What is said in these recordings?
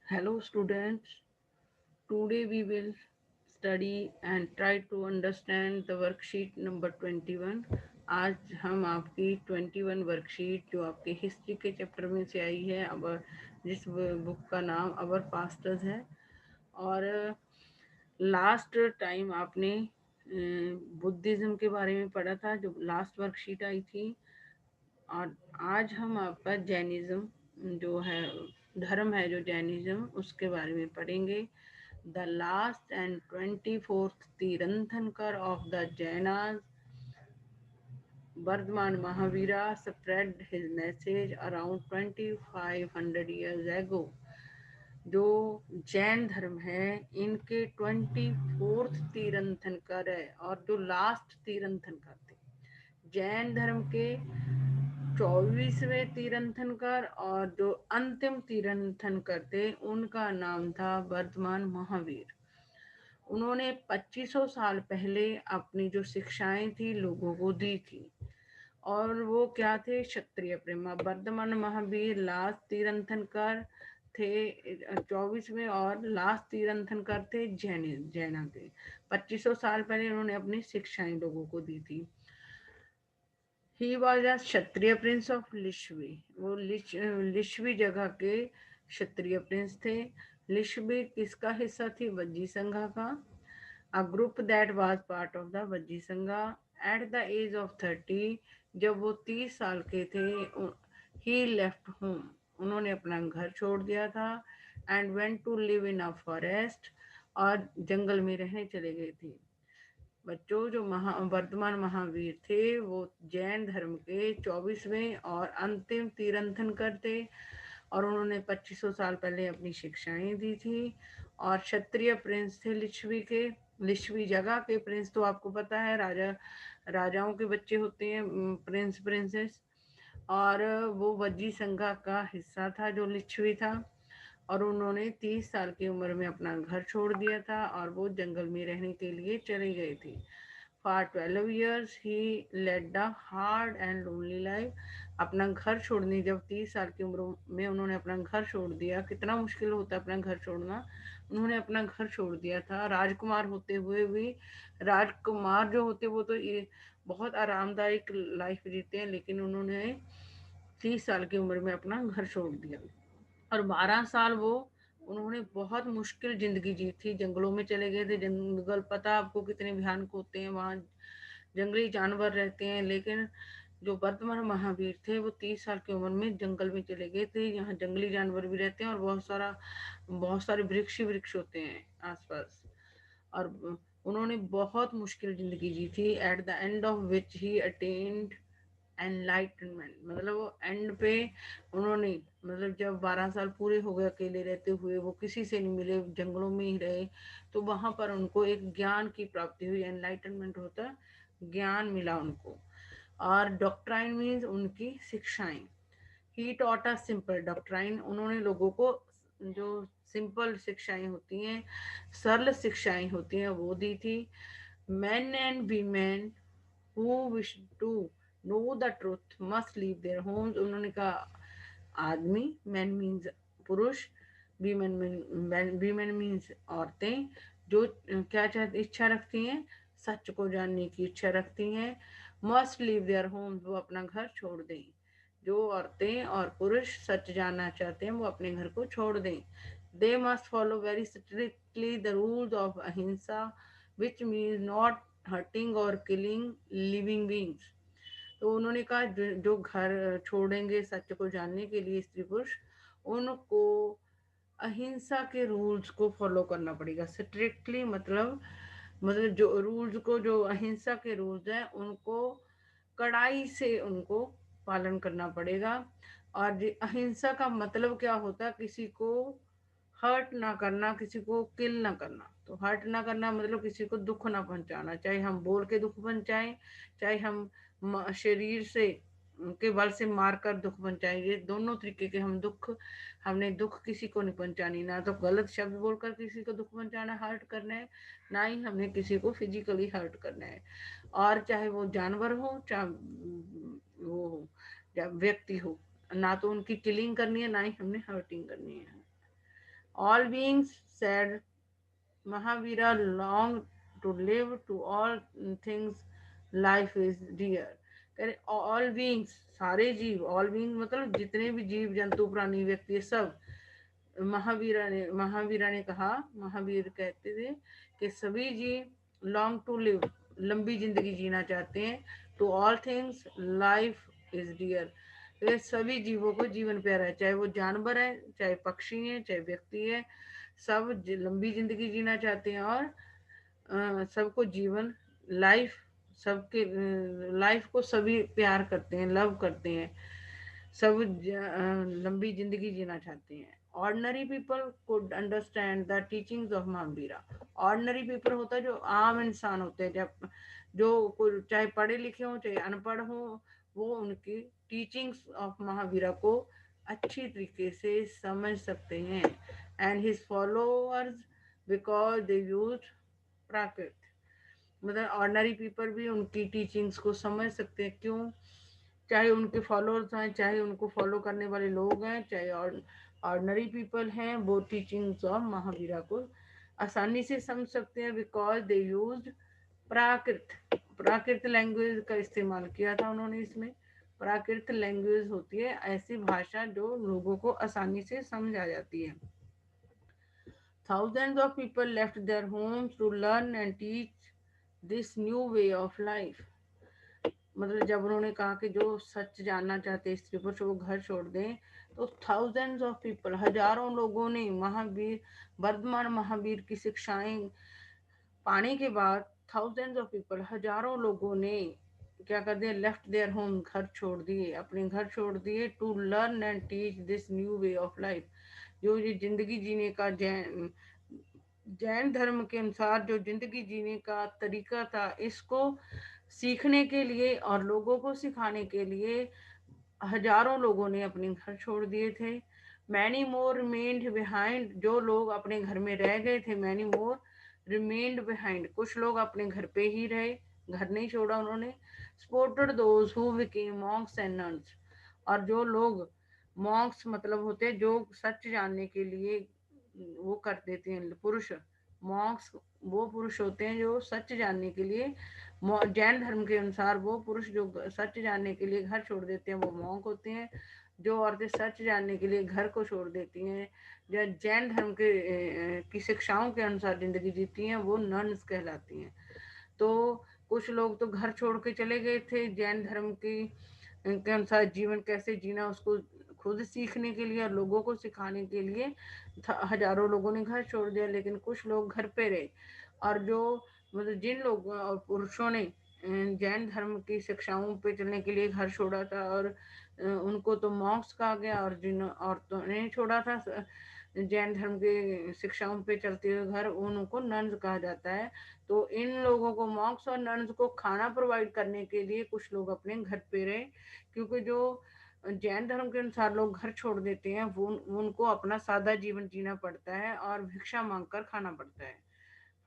Hello students, today we will study and try to understand the worksheet number 21. आज हम आपकी 21 worksheet जो आपके हिस्ट्री के चैप्टर में से आई है, अब जिस बुक का नाम अवर पास्टर्स है। और लास्ट टाइम आपने बुद्धिज़्म के बारे में पढ़ा था, जो लास्ट वर्कशीट आई थी। और आज हम आपका जैनिज्म जो है, धर्म है जो जैनिज्म, उसके बारे में पढ़ेंगे। The last and 24th tirthankar of the Jainas, Vardhaman Mahavira spread his message around 2500 years ago। जो जैन धर्म है, इनके 24th तीर्थंकर है, और जो लास्ट तीर्थंकर थे जैन धर्म के 24वें तीर्थंकर, और जो अंतिम तीर्थंकर थे उनका नाम था वर्धमान महावीर। उन्होंने 2500 साल पहले अपनी जो शिक्षाएं थी लोगों को दी थी, और वो क्या थे? क्षत्रिय प्रेमा। वर्धमान महावीर लास्ट तीर्थंकर थे 24वें, और लास्ट तीर्थंकर थे जैना के। 2500 साल पहले उन्होंने अपनी शिक्षाएं लोगों को दी थी। He was a Kshatriya prince of Lichchhavi. वो लिशवी जगह के क्षत्रिय प्रिंस थे। लिशवी किसका हिस्सा थी? वज्जी संघा का। A group that was part of the Vajji Sangha. At the age of 30, जब वो 30 साल के थे, ही लेफ्ट होम, उन्होंने अपना घर छोड़ दिया था। And went to live in a forest, और जंगल में रहने चले गए थे। बच्चों, जो वर्धमान महावीर थे वो जैन धर्म के 24वें और अंतिम तीर्थंकर थे, और उन्होंने 2500 साल पहले अपनी शिक्षाएं दी थी। और क्षत्रिय प्रिंस थे लिच्छवी के। लिच्छवी जगह के प्रिंस तो आपको पता है, राजाओं के बच्चे होते हैं, प्रिंस प्रिंसेस। और वो वज्जी संघा का हिस्सा था जो लिच्छवी था, और उन्होंने 30 साल की उम्र में अपना घर छोड़ दिया था, और वो जंगल में रहने के लिए चले गए थे। For 12 years he led a hard and lonely life. अपना घर छोड़ने, जब 30 साल की उम्र में उन्होंने अपना घर छोड़ दिया, कितना मुश्किल होता है अपना घर छोड़ना। उन्होंने अपना घर छोड़ दिया था, राजकुमार होते हुए भी। राजकुमार जो होते वो तो ये बहुत आरामदायक लाइफ जीते हैं, लेकिन उन्होंने 30 साल की उम्र में अपना घर छोड़ दिया। और 12 साल वो उन्होंने बहुत मुश्किल जिंदगी जी थी, जंगलों में चले गए थे। जंगल पता आपको कितने भयानक होते हैं, वहाँ जंगली जानवर रहते हैं। लेकिन जो वर्तमान महावीर थे वो 30 साल की उम्र में जंगल में चले गए थे। यहाँ जंगली जानवर भी रहते हैं, और बहुत सारे वृक्ष ही वृक्ष होते हैं आसपास। और उन्होंने बहुत मुश्किल जिंदगी जी थी। At the end of which he attend enlightenment, मतलब वो एंड पे उन्होंने, मतलब जब 12 साल पूरे हो गए अकेले रहते हुए, वो किसी से नहीं मिले, जंगलों में ही रहे, तो वहां पर उनको एक ज्ञान की प्राप्ति हुई। एनलाइटनमेंट होता है, ज्ञान मिला उनको। और डॉक्ट्राइन मीन्स उनकी शिक्षाएं। He taught a simple doctrine, उन्होंने लोगों को जो सिंपल शिक्षाएं होती हैं, सरल शिक्षाएं होती हैं, वो दी थी। men and women who wish to know the truth must leave their homes। उन्होंने कहा आदमी, मैन मीन्स पुरुष, वीमेन मीन्स औरतें, जो क्या चाहती, इच्छा रखती हैं, सच को जानने की इच्छा रखती हैं, मस्ट लीव देयर होम, वो अपना घर छोड़ दें। जो औरतें और पुरुष सच जानना चाहते हैं वो अपने घर को छोड़ दें। They must follow very strictly the rules of अहिंसा, विच मीन्स नॉट हर्टिंग और किलिंग लिविंग बींग्स। तो उन्होंने कहा जो घर छोड़ेंगे सच को जानने के लिए स्त्री पुरुष, उनको अहिंसा के रूल्स को फॉलो करना पड़ेगा। स्ट्रिक्टली मतलब जो रूल्स को, जो अहिंसा के रूल्स हैं उनको कड़ाई से उनको पालन करना पड़ेगा। और अहिंसा का मतलब क्या होता है? किसी को हर्ट ना करना, किसी को किल ना करना। तो हर्ट ना करना मतलब किसी को दुख ना पहुंचाना, चाहे हम बोल के दुख पहुंचाएं, चाहे हम शरीर से के बल से मार कर दुख पहुंचाएंगे। दोनों तरीके के हम दुख, हमने दुख किसी को नहीं पहुंचानी, ना तो गलत शब्द बोलकर किसी को दुख पहुंचाना, हर्ट करना है, ना ही हमने किसी को फिजिकली हर्ट करना है। और चाहे वो जानवर हो, चाहे वो हो, या व्यक्ति हो, ना तो उनकी किलिंग करनी है, ना ही हमने हर्टिंग करनी है। All beings said Mahavira longed to live to all things life is dear. कह all beings सारे जीव all beings मतलब जितने भी जीव जंतु प्राणी व्यक्ति सब महावीरा ने कहा महावीर कहते थे कि सभी जीव लॉन्ग टू लिव लंबी जिंदगी जीना चाहते हैं to all things life is dear तो सभी जीवों को जीवन प्यारा है चाहे वो जानवर है चाहे पक्षी है चाहे व्यक्ति है सब लंबी जिंदगी जीना चाहते हैं और सबको जीवन लाइफ सबके लाइफ को सभी प्यार करते हैं लव करते हैं सब लंबी जिंदगी जीना चाहते हैं ordinary people could understand the teachings of Mahavira ordinary people होता है जो आम इंसान होते हैं जब जो चाहे पढ़े लिखे हो चाहे अनपढ़ हो वो उनकी टीचिंग्स ऑफ महावीरा को अच्छी तरीके से समझ सकते हैं and his followers because they use Prakrit मतलब ऑर्डनरी पीपल भी उनकी टीचिंग्स को समझ सकते हैं क्यों चाहे उनके फॉलोअर्स हैं चाहे उनको फॉलो करने वाले लोग हैं चाहे ऑर्डनरी पीपल हैं वो टीचिंग्स ऑफ महावीरा को आसानी से समझ सकते हैं because they use Prakrit Prakrit language का इस्तेमाल किया था उन्होंने इसमें प्राकृत लैंग्वेज होती है ऐसी भाषा जो लोगों को आसानी से समझ आ जाती है thousands of people left their homes to learn and teach this new way of life मतलब जब उन्होंने कहा कि जो सच जानना चाहते हैं स्त्री पुरुष वो घर छोड़ दें तो थाउजेंड्स ऑफ पीपल हजारों लोगों ने महावीर वर्धमान महावीर की शिक्षाएं पाने के बाद थाउजेंड्स ऑफ पीपल हजारों लोगों ने क्या कर दिया लेफ्ट देयर होम घर छोड़ दिए अपने घर छोड़ दिए to learn and teach this new way of life जो ये जिंदगी जीने का जैन धर्म के अनुसार जो जिंदगी जीने का तरीका था इसको सीखने के लिए और लोगों को सिखाने के लिए हजारों लोगों ने अपने घर छोड़ दिए थे मैनी मोर रिमेन्ड बिहाइंड जो लोग अपने घर में रह गए थे मैनी मोर रिमेन्ड बिहाइंड कुछ लोग अपने घर पे ही रहे घर नहीं छोड़ा उन्होंने supported those who became Monks and nuns और जो लोग मॉन्क्स मतलब होते हैं जो सच जानने के लिए वो कर देते हैं पुरुष मॉन्क्स वो पुरुष होते हैं जो सच जानने के लिए जैन धर्म के अनुसार वो पुरुष जो सच जानने के लिए घर छोड़ देते हैं वो मॉन्क होते हैं जो औरतें सच जानने के लिए घर को छोड़ देती हैं जो जैन धर्म के की शिक्षाओं के अनुसार जिंदगी जीती हैं वो नन्स कहलाती हैं तो कुछ लोग तो घर छोड़ के चले गए थे जैन धर्म की के अनुसार जीवन कैसे जीना उसको खुद सीखने के लिए और लोगों को सिखाने के लिए हजारों लोगों ने घर छोड़ दिया लेकिन कुछ लोग घर पे रहे और जो मतलब जिन लोगों और पुरुषों ने जैन धर्म की शिक्षाओं पे चलने के लिए घर छोड़ा था और उनको तो मॉन्क्स कहा गया और जिन औरतों ने छोड़ा था जैन धर्म के शिक्षाओं पे चलते हुए घर उनको नन्स कहा जाता है तो इन लोगों को मॉन्क्स और नन्स को खाना प्रोवाइड करने के लिए कुछ लोग अपने घर पे रहे क्योंकि जो जैन धर्म के अनुसार लोग घर छोड़ देते हैं वो उनको अपना सादा जीवन जीना पड़ता है और भिक्षा मांगकर खाना पड़ता है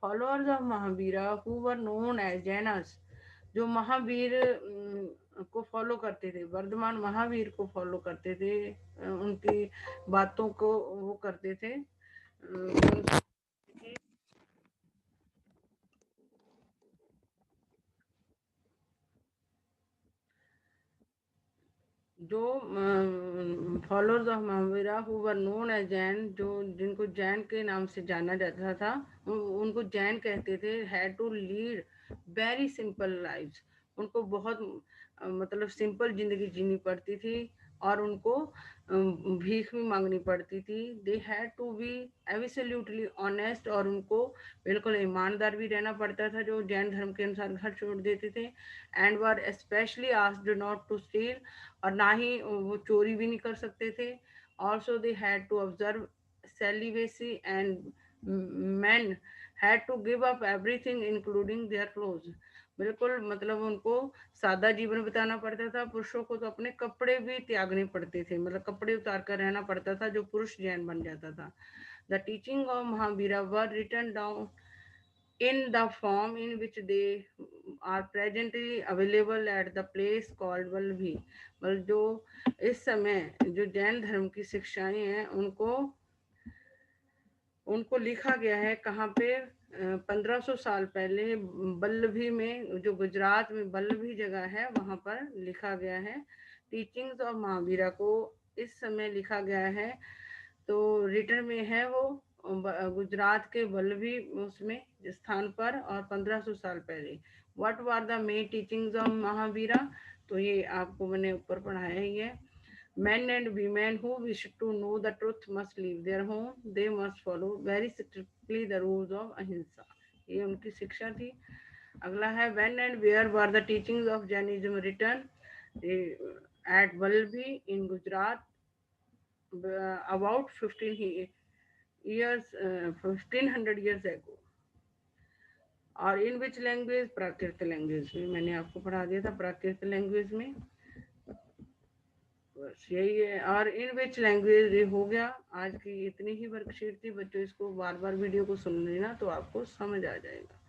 followers of Mahavira who were known as Jains जो महावीर को फॉलो करते थे वर्धमान महावीर को फॉलो करते थे उनकी बातों को वो करते थे जो followers of Mahavira who were known as Jain जो जिनको जैन के नाम से जाना जाता था उनको जैन कहते थे had to lead very simple lives उनको बहुत मतलब सिंपल जिंदगी जीनी पड़ती थी और उनको भीख भी मांगनी पड़ती थी they had to be absolutely honest और उनको बिल्कुल ईमानदार भी रहना पड़ता था जो जैन धर्म के अनुसार घर छोड़ देते थे and were specially asked not to steal और ना ही वो चोरी भी नहीं कर सकते थे also they had to observe celibacy and men had to give up everything including their clothes बिल्कुल मतलब उनको सादा जीवन बिताना पड़ता था पुरुषों को तो अपने कपड़े भी त्यागने पड़ते थे मतलब कपड़े उतार कर रहना पड़ता था जो पुरुष जैन बन जाता था the teaching of Mahavira were written down in the form in which they are presently available at the place called Valbhi मतलब जो इस समय जो जैन धर्म की शिक्षाएं हैं उनको उनको लिखा गया है कहाँ पे, 1500 साल पहले बल्लभी में, जो गुजरात में बल्लभी जगह है वहाँ पर लिखा गया है। टीचिंग्स ऑफ महावीरा को इस समय लिखा गया है, तो रिटर्न में है वो गुजरात के बल्लभी उसमें स्थान पर, और 1500 साल पहले। What were the main teachings of Mahavira, तो ये आपको मैंने ऊपर पढ़ाया ही है। Men and women who wish to know the truth must leave their home. They must follow very strictly the rules of ahimsa. ये उनकी शिक्षा थी। अगला है when and where were the teachings of Jainism written? At Vallabhi in Gujarat, about 15 years, 1500 years ago. और इन which language, Prakrit language में, मैंने आपको पढ़ा दिया था प्राकृत लैंग्वेज में। बस यही है। और इन विच लैंग्वेज ये हो गया। आज की इतनी ही वर्कशीट थी बच्चों, इसको बार बार वीडियो को सुन लेना तो आपको समझ आ जाएगा।